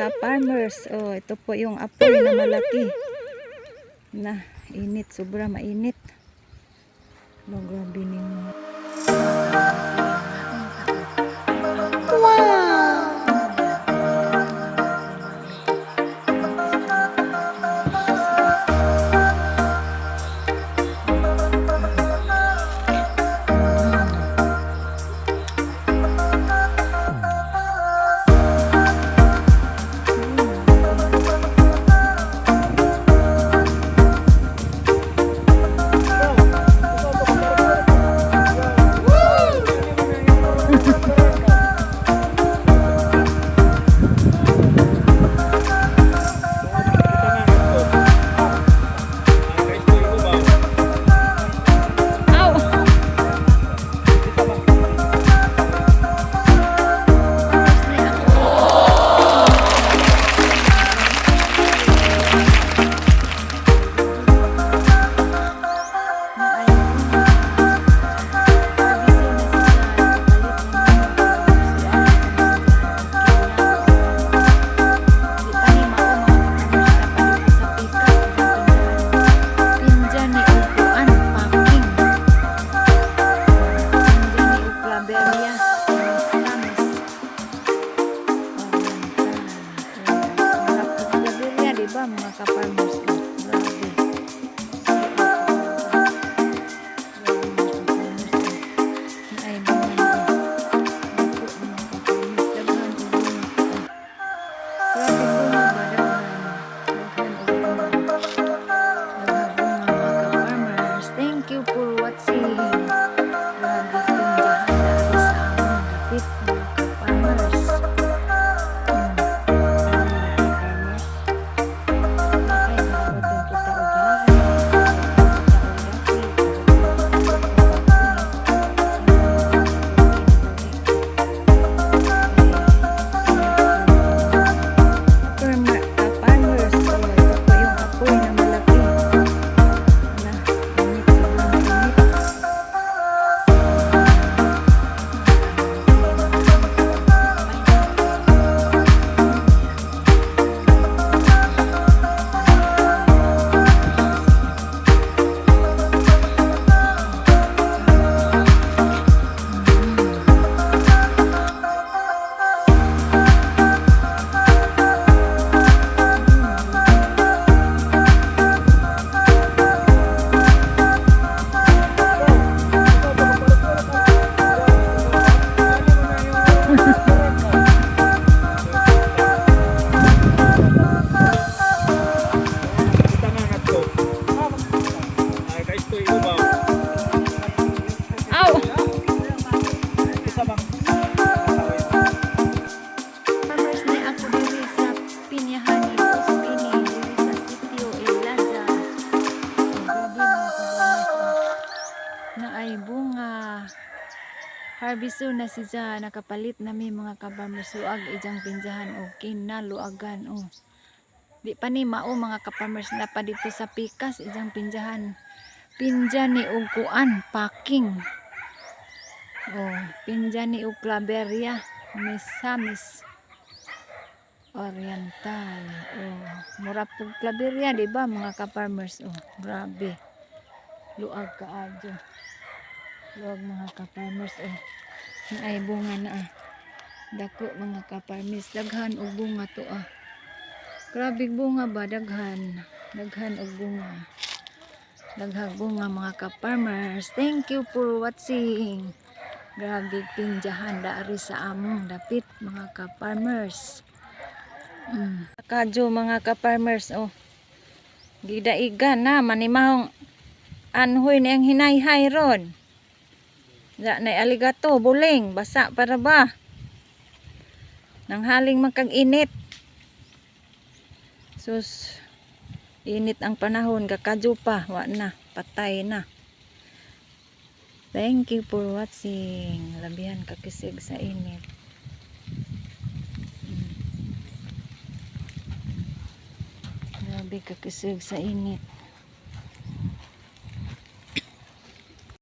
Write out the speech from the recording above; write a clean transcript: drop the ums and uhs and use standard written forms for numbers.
ka-farmers. Oh, ito po yung apoy na malaki. Na, init. Sobra mainit. No, grabe ninyo. Wow! Diba mga ka-farmers? Grabe. Ay, thank you for watching. Grabe pinjahan dahil sa among dapit mga ka-farmers. Harbiso na siya, nakapalit na may mga kaparmers. Luag ijang pinjahan o kinaluagan o. Di pa ni mao mga kaparmers na pa dito sa pikas ijang pinjahan. Pinjan ni uguan, packing. Oh, pinjan ni Claveria, Misamis Oriental. Oh, mura po Claveria, di ba mga kaparmers? Oh, grabe. Luag kaadyo. Luag mga ka-farmers ay bunga na dako mga ka-farmers, daghan og bunga to grabe bunga ba, daghan og bunga, daghang bunga mga ka-farmers. Thank you for watching. Grabe pinjahan dari sa among dapit mga ka-farmers. Kadyo mga ka-farmers gidaigan na manimahong anhoy na ang hinayhay ron. Ya na aligato, buling, basa para ba? Nang haling magkag-init. Sus, init ang panahon, kakadyo pa, wa na, patay na. Thank you for watching. Labihan kakisig sa init. Grabe kakisig sa init.